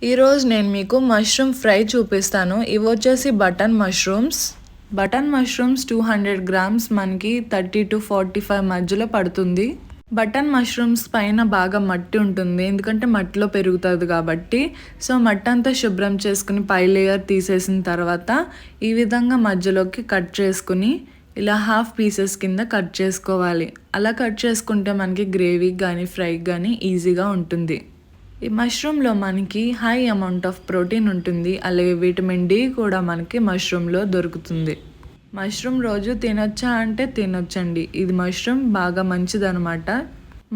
ఈరోజు నేను మీకు మష్రూమ్ ఫ్రై చూపిస్తాను. ఇవి వచ్చేసి button mushrooms. Button mushrooms 200 grams మనకి 30 to 45 మధ్యలో పడుతుంది. బటన్ మష్రూమ్స్ పైన బాగా మట్టి ఉంటుంది, ఎందుకంటే మట్టిలో పెరుగుతుంది కాబట్టి. సో మట్టి అంతా శుభ్రం చేసుకుని పై లేయర్ తీసేసిన తర్వాత ఈ విధంగా మధ్యలోకి కట్ చేసుకుని ఇలా హాఫ్ పీసెస్ కింద కట్ చేసుకోవాలి. అలా కట్ చేసుకుంటే మనకి గ్రేవీకి కానీ ఫ్రైకి కానీ ఈజీగా ఉంటుంది. ఈ మష్రూమ్లో మనకి హై అమౌంట్ ఆఫ్ ప్రోటీన్ ఉంటుంది, అలాగే విటమిన్ డి కూడా మనకి మష్రూమ్లో దొరుకుతుంది. మష్రూమ్ రోజు తినొచ్చా అంటే తినొచ్చండి. ఇది మష్రూమ్ బాగా మంచిదనమాట.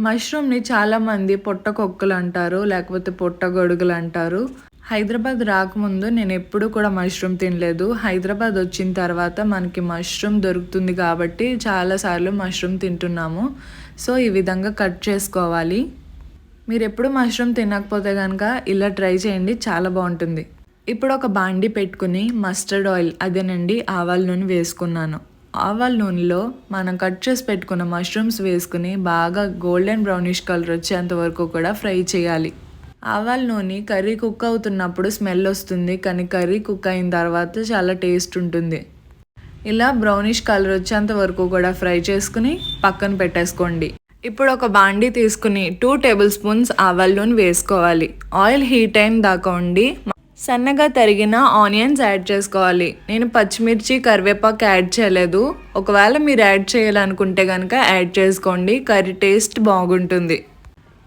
మష్రూమ్ని చాలామంది పొట్టకొక్కలు అంటారు, లేకపోతే పొట్టగొడుగులు అంటారు. హైదరాబాద్ రాకముందు నేను ఎప్పుడు కూడా మష్రూమ్ తినలేదు. హైదరాబాద్ వచ్చిన తర్వాత మనకి మష్రూమ్ దొరుకుతుంది కాబట్టి చాలాసార్లు మష్రూమ్ తింటున్నాము. సో ఈ విధంగా కట్ చేసుకోవాలి. మీరు ఎప్పుడు మష్రూమ్ తినకపోతే కనుక ఇలా ట్రై చేయండి, చాలా బాగుంటుంది. ఇప్పుడు ఒక బాండి పెట్టుకుని మస్టర్డ్ ఆయిల్, అదేనండి ఆవాల నూనె వేసుకున్నాను. ఆవాల నూనెలో మనం కట్ చేసి పెట్టుకున్న మష్రూమ్స్ వేసుకుని బాగా గోల్డెన్ బ్రౌనిష్ కలర్ వచ్చేంత వరకు కూడా ఫ్రై చేయాలి. ఆవాల నూనె కర్రీ కుక్ అవుతున్నప్పుడు స్మెల్ వస్తుంది, కానీ కర్రీ కుక్ అయిన తర్వాత చాలా టేస్ట్ ఉంటుంది. ఇలా బ్రౌనిష్ కలర్ వచ్చేంత వరకు కూడా ఫ్రై చేసుకుని పక్కన పెట్టేసుకోండి. ఇప్పుడు ఒక బాండి తీసుకుని 2 టేబుల్ స్పూన్స్ ఆవాల నూనె వేసుకోవాలి. ఆయిల్ హీట్ అయిన దాకా ఉండి సన్నగా తరిగిన ఆనియన్స్ యాడ్ చేసుకోవాలి. నేను పచ్చిమిర్చి కరివేపాకు యాడ్ చేయలేదు. ఒకవేళ మీరు యాడ్ చేయాలనుకుంటే కనుక యాడ్ చేసుకోండి, కర్రీ టేస్ట్ బాగుంటుంది.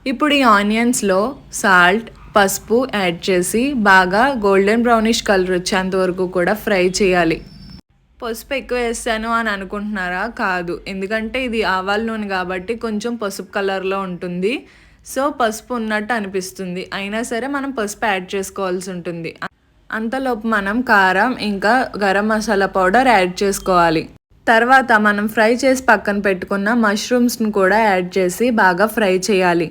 ఇప్పుడు ఈ ఆనియన్స్లో సాల్ట్, పసుపు యాడ్ చేసి బాగా గోల్డెన్ బ్రౌనిష్ కలర్ వచ్చేంత వరకు కూడా ఫ్రై చేయాలి. పసుపు ఎక్కువ వేస్తాను అని అనుకుంటున్నారా? కాదు, ఎందుకంటే ఇది ఆవాల నూనె కాబట్టి కొంచెం పసుపు కలర్లో ఉంటుంది. సో పసుపు ఉన్నట్టు అనిపిస్తుంది, అయినా సరే మనం పసుపు యాడ్ చేసుకోవాల్సి ఉంటుంది. అంతలోపు మనం కారం ఇంకా గరం మసాలా పౌడర్ యాడ్ చేసుకోవాలి. తర్వాత మనం ఫ్రై చేసి పక్కన పెట్టుకున్న మష్రూమ్స్ని కూడా యాడ్ చేసి బాగా ఫ్రై చేయాలి.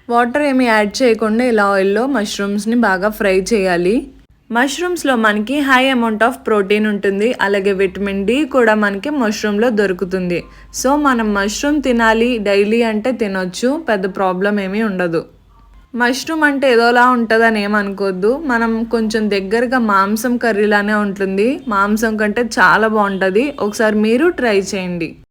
వాటర్ ఏమి యాడ్ చేయకుండా ఇలా ఆయిల్లో మష్రూమ్స్ని బాగా ఫ్రై చేయాలి. మష్రూమ్స్లో మనకి హై అమౌంట్ ఆఫ్ ప్రోటీన్ ఉంటుంది, అలాగే విటమిన్ డి కూడా మనకి మష్రూమ్లో దొరుకుతుంది. సో మనం మష్రూమ్ తినాలి డైలీ అంటే తినొచ్చు, పెద్ద ప్రాబ్లం ఏమీ ఉండదు. మష్రూమ్ అంటే ఏదోలా ఉంటుందని ఏమనుకోవద్దు, మనం కొంచెం దగ్గరగా మాంసం కర్రీలానే ఉంటుంది. మాంసం కంటే చాలా బాగుంటుంది. ఒకసారి మీరు ట్రై చేయండి.